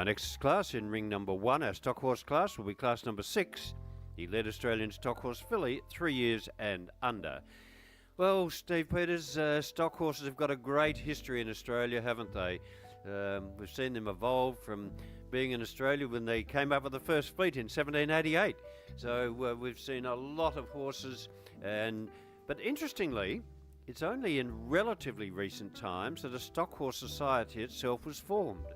next class in ring number 1, our stock horse class, will be class number 6. The lead Australian stock horse filly, 3 years and under. Well, Steve Peters, stock horses have got a great history in Australia, haven't they? We've seen them evolve from being in Australia when they came up with the first fleet in 1788. So we've seen a lot of horses, but interestingly, it's only in relatively recent times that a stock horse society itself was formed.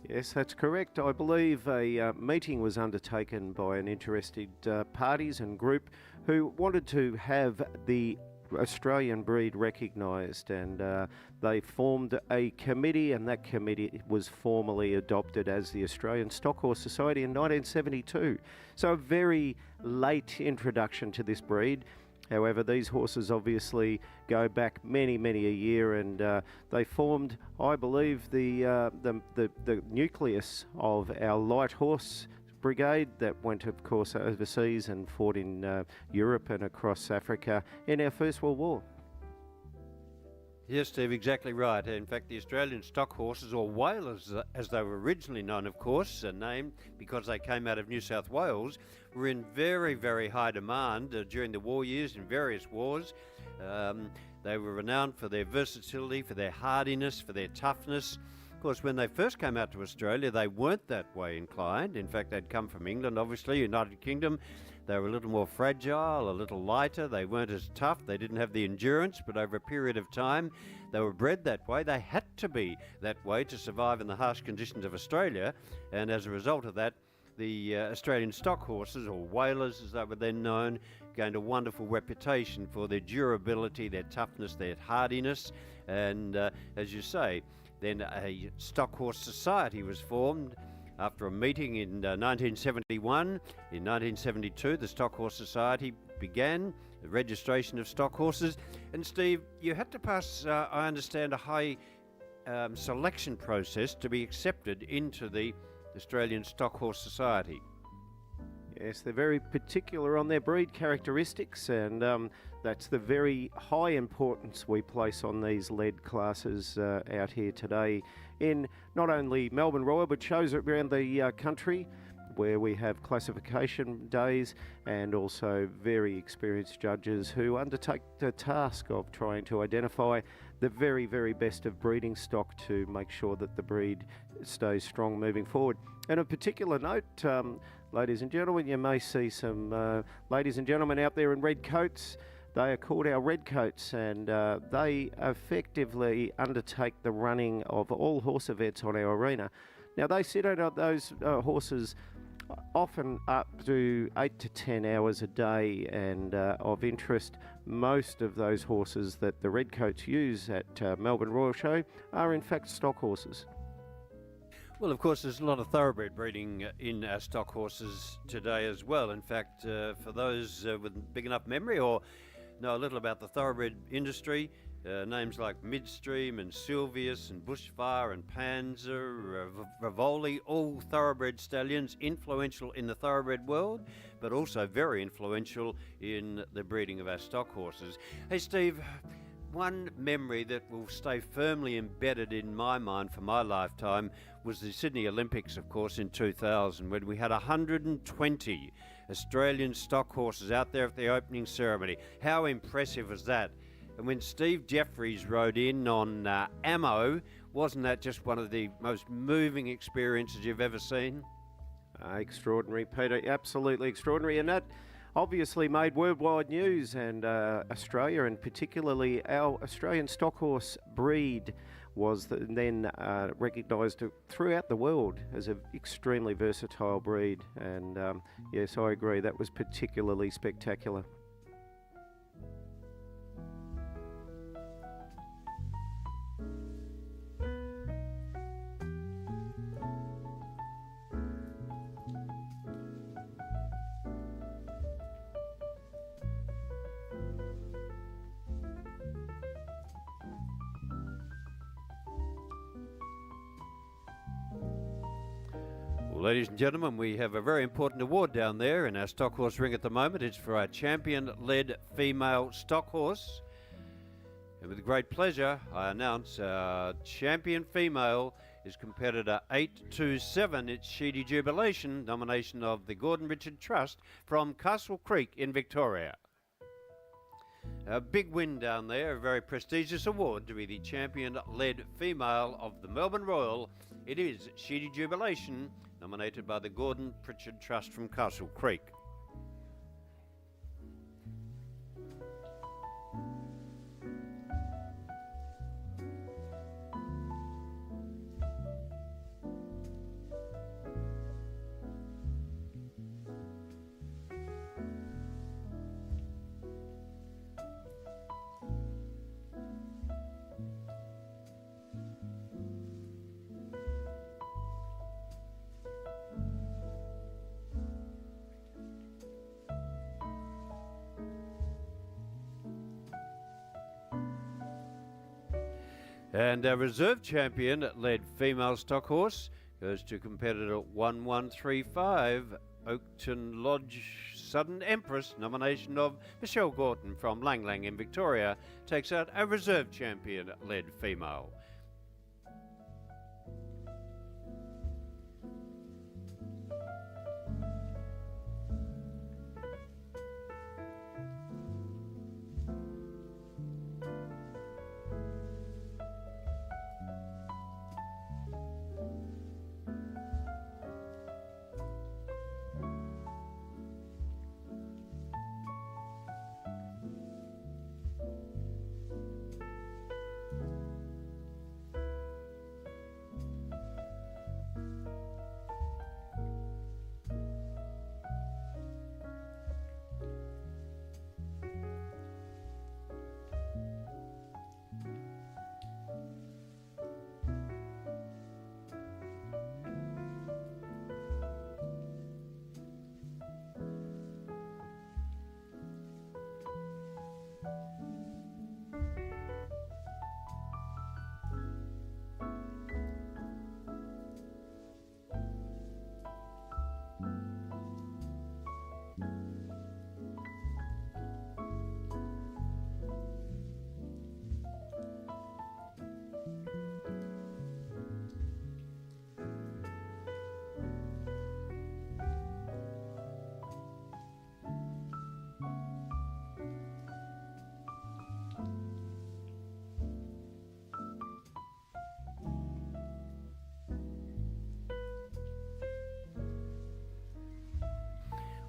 Yes, that's correct. I believe a meeting was undertaken by an interested parties and group who wanted to have the Australian breed recognised, and they formed a committee, and that committee was formally adopted as the Australian Stock Horse Society in 1972. So a very late introduction to this breed. However, these horses obviously go back many a year, and they formed, I believe, the nucleus of our light horse brigade that went, of course, overseas and fought in Europe and across Africa in our First World War. Yes, Steve, exactly right. In fact, the Australian stock horses, or whalers as they were originally known, of course, named because they came out of New South Wales, were in very high demand during the war years in various wars. They were renowned for their versatility, for their hardiness, for their toughness. Of course, when they first came out to Australia, they weren't that way inclined. In fact, they'd come from England, obviously, United Kingdom. They were a little more fragile, a little lighter. They weren't as tough. They didn't have the endurance, but over a period of time, they were bred that way. They had to be that way to survive in the harsh conditions of Australia. And as a result of that, the Australian stock horses, or whalers as they were then known, gained a wonderful reputation for their durability, their toughness, their hardiness. And as you say, then a stock horse society was formed after a meeting in 1971. In 1972, the Stock Horse Society began the registration of stock horses. And Steve, you had to pass, I understand, a high selection process to be accepted into the Australian Stock Horse Society. Yes, they're very particular on their breed characteristics, and that's the very high importance we place on these lead classes out here today in not only Melbourne Royal but shows around the country, where we have classification days and also very experienced judges who undertake the task of trying to identify the very best of breeding stock to make sure that the breed stays strong moving forward. And of particular note, ladies and gentlemen, you may see some ladies and gentlemen out there in red coats. They are called our red coats, and they effectively undertake the running of all horse events on our arena. Now, they sit on those horses often up to 8 to 10 hours a day, and of interest, most of those horses that the redcoats use at Melbourne Royal Show are in fact stock horses. Well, of course, there's a lot of thoroughbred breeding in our stock horses today as well. In fact, for those with big enough memory or know a little about the thoroughbred industry, names like Midstream and Sylvius and Bushfire and Panzer, Rivoli, all thoroughbred stallions, influential in the thoroughbred world, but also very influential in the breeding of our stock horses. Hey, Steve, one memory that will stay firmly embedded in my mind for my lifetime was the Sydney Olympics, of course, in 2000, when we had 120 Australian stock horses out there at the opening ceremony. How impressive was that? And when Steve Jeffries rode in on Ammo, wasn't that just one of the most moving experiences you've ever seen? Extraordinary, Peter, absolutely extraordinary. And that obviously made worldwide news, and Australia, and particularly our Australian stock horse breed, was then recognised throughout the world as an extremely versatile breed. And yes, I agree, that was particularly spectacular. Ladies and gentlemen, we have a very important award down there in our stock horse ring at the moment. It's for our champion-led female stock horse. And with great pleasure, I announce our champion female is competitor 827. It's Sheedy Jubilation, nomination of the Gordon Richard Trust from Castle Creek in Victoria. A big win down there, a very prestigious award to be the champion-led female of the Melbourne Royal. It is Sheedy Jubilation, nominated by the Gordon Pritchard Trust from Castle Creek. And our reserve champion-led female stock horse goes to competitor 1135, Oakton Lodge Sudden Empress, nomination of Michelle Gorton from Lang Lang in Victoria, takes out a reserve champion-led female.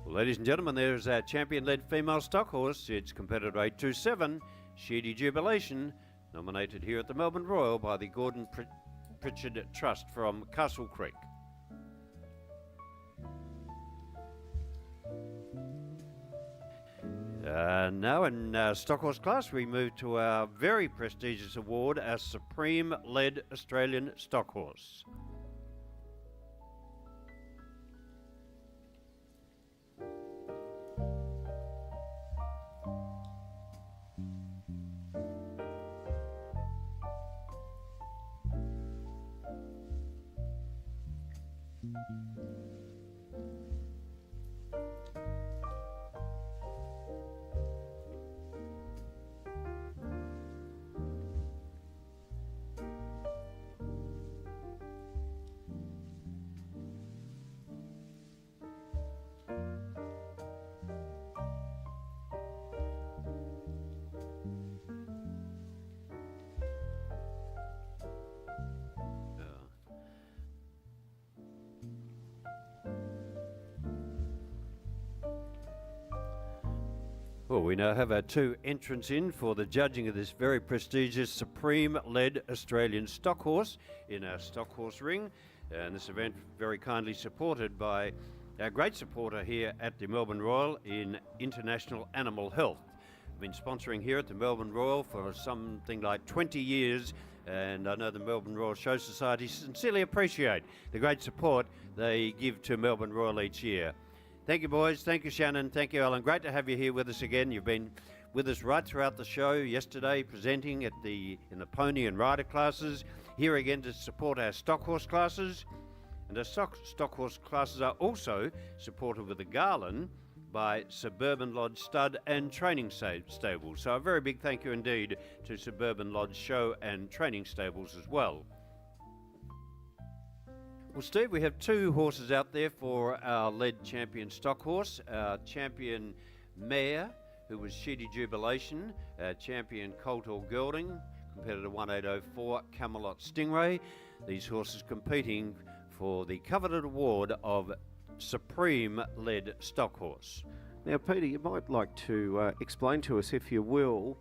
Well, ladies and gentlemen, there's our champion-led female stock horse. It's competitor 827, Sheedy Jubilation, nominated here at the Melbourne Royal by the Gordon Pritchard Trust from Castle Creek. Now in stock horse class, we move to our very prestigious award, our Supreme-led Australian stock horse. Well, we now have our two entrants in for the judging of this very prestigious Supreme-led Australian stock horse in our stock horse ring. And this event very kindly supported by our great supporter here at the Melbourne Royal in International Animal Health. We've been sponsoring here at the Melbourne Royal for something like 20 years, and I know the Melbourne Royal Show Society sincerely appreciate the great support they give to Melbourne Royal each year. Thank you, boys. Thank you, Shannon. Thank you, Alan. Great to have you here with us again. You've been with us right throughout the show. Yesterday, presenting in the pony and rider classes. Here again to support our stock horse classes. And our stock horse classes are also supported with a garland by Suburban Lodge Stud and Training Stables. So a very big thank you indeed to Suburban Lodge Show and Training Stables as well. Well, Steve, we have two horses out there for our lead champion stock horse. Our champion mare, who was Sheedy Jubilation, champion Colt or Gelding, competitor 1804 Camelot Stingray. These horses competing for the coveted award of Supreme Lead Stock Horse. Now, Peter, you might like to explain to us, if you will,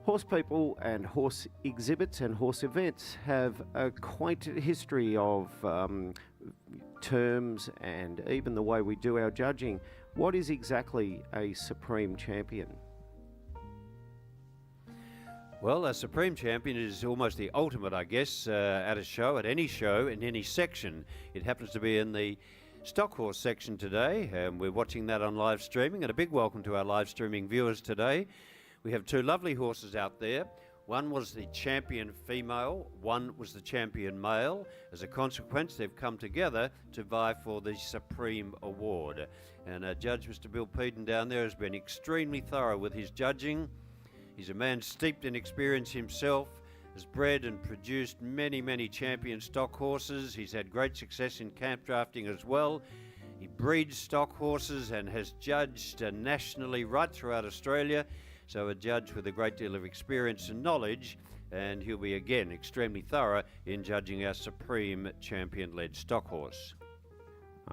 horse people and horse exhibits and horse events have a quaint history of terms and even the way we do our judging. What is exactly a Supreme Champion? Well, a Supreme Champion is almost the ultimate, I guess, at a show, at any show, in any section. It happens to be in the stock horse section today, and we're watching that on live streaming. And a big welcome to our live streaming viewers today. We have two lovely horses out there. One was the champion female, one was the champion male. As a consequence, they've come together to vie for the Supreme Award. And our judge, Mr. Bill Peden, down there has been extremely thorough with his judging. He's a man steeped in experience himself, has bred and produced many, many champion stock horses. He's had great success in camp drafting as well. He breeds stock horses and has judged nationally right throughout Australia. So a judge with a great deal of experience and knowledge, and he'll be again extremely thorough in judging our Supreme Champion-led stock horse.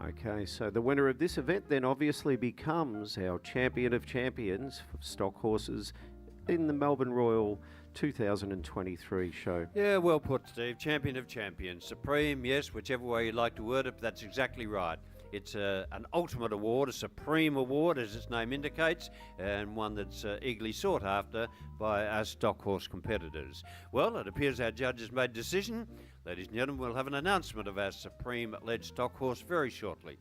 Okay, so the winner of this event then obviously becomes our Champion of Champions for stock horses in the Melbourne Royal 2023 show. Yeah, well put, Steve. Champion of Champions. Supreme, yes, whichever way you'd like to word it, but that's exactly right. It's an ultimate award, a supreme award, as its name indicates, and one that's eagerly sought after by our stock horse competitors. Well, it appears our judge has made a decision. Ladies and gentlemen, we'll have an announcement of our Supreme Lead stock horse very shortly.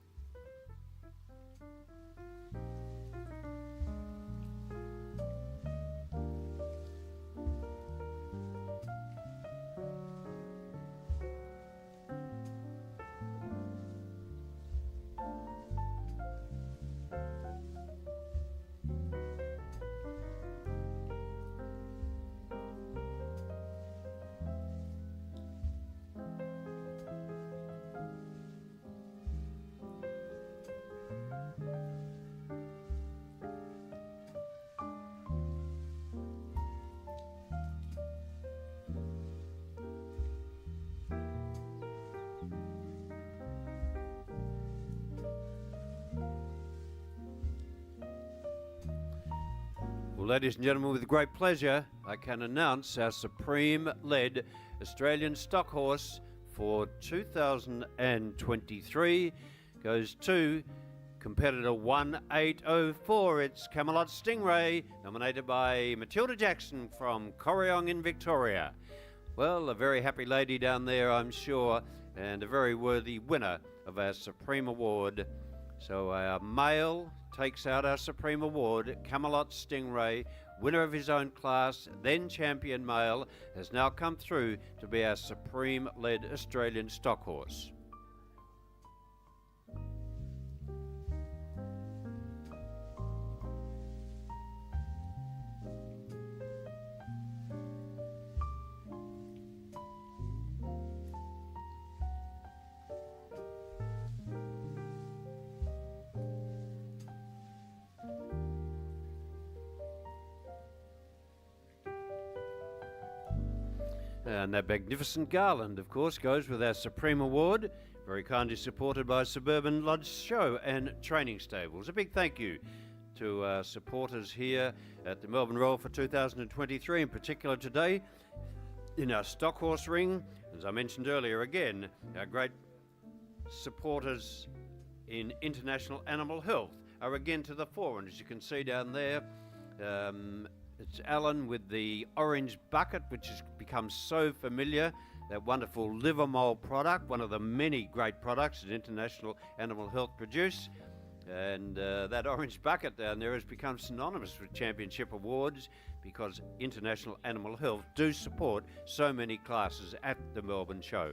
Well, ladies and gentlemen, with great pleasure, I can announce our Supreme Lead Australian stock horse for 2023 goes to competitor 1804. It's Camelot Stingray, nominated by Matilda Jackson from Corryong in Victoria. Well, a very happy lady down there, I'm sure, and a very worthy winner of our Supreme Award. So our male takes out our Supreme Award. Camelot Stingray, winner of his own class, then champion male, has now come through to be our Supreme Lead Australian stock horse. And that magnificent garland, of course, goes with our Supreme Award, very kindly supported by Suburban Lodge Show and Training Stables. A big thank you to our supporters here at the Melbourne Royal for 2023, in particular today in our stock horse ring. As I mentioned earlier, again, our great supporters in international animal health are again to the fore, and as you can see down there, it's Alan with the orange bucket, which has become so familiar, that wonderful liver mole product, one of the many great products that International Animal Health produce. And that orange bucket down there has become synonymous with championship awards because International Animal Health do support so many classes at the Melbourne show.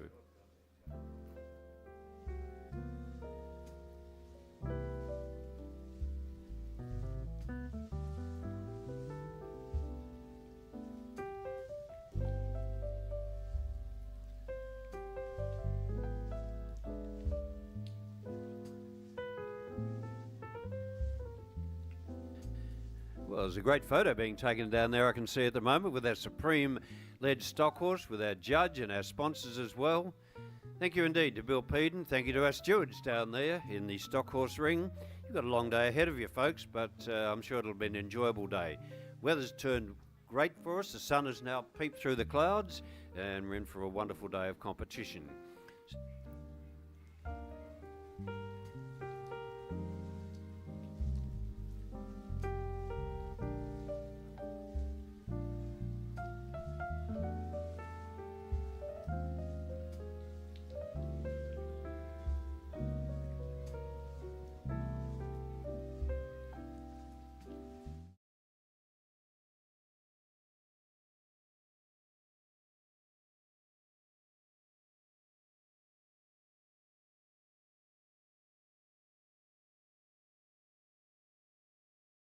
Well, there's a great photo being taken down there, I can see at the moment, with our supreme lead stock horse, with our judge and our sponsors as well. Thank you indeed to Bill Peden. Thank you to our stewards down there in the stock horse ring. You've got a long day ahead of you, folks, but I'm sure it'll be an enjoyable day. Weather's turned great for us. The sun has now peeped through the clouds, and we're in for a wonderful day of competition.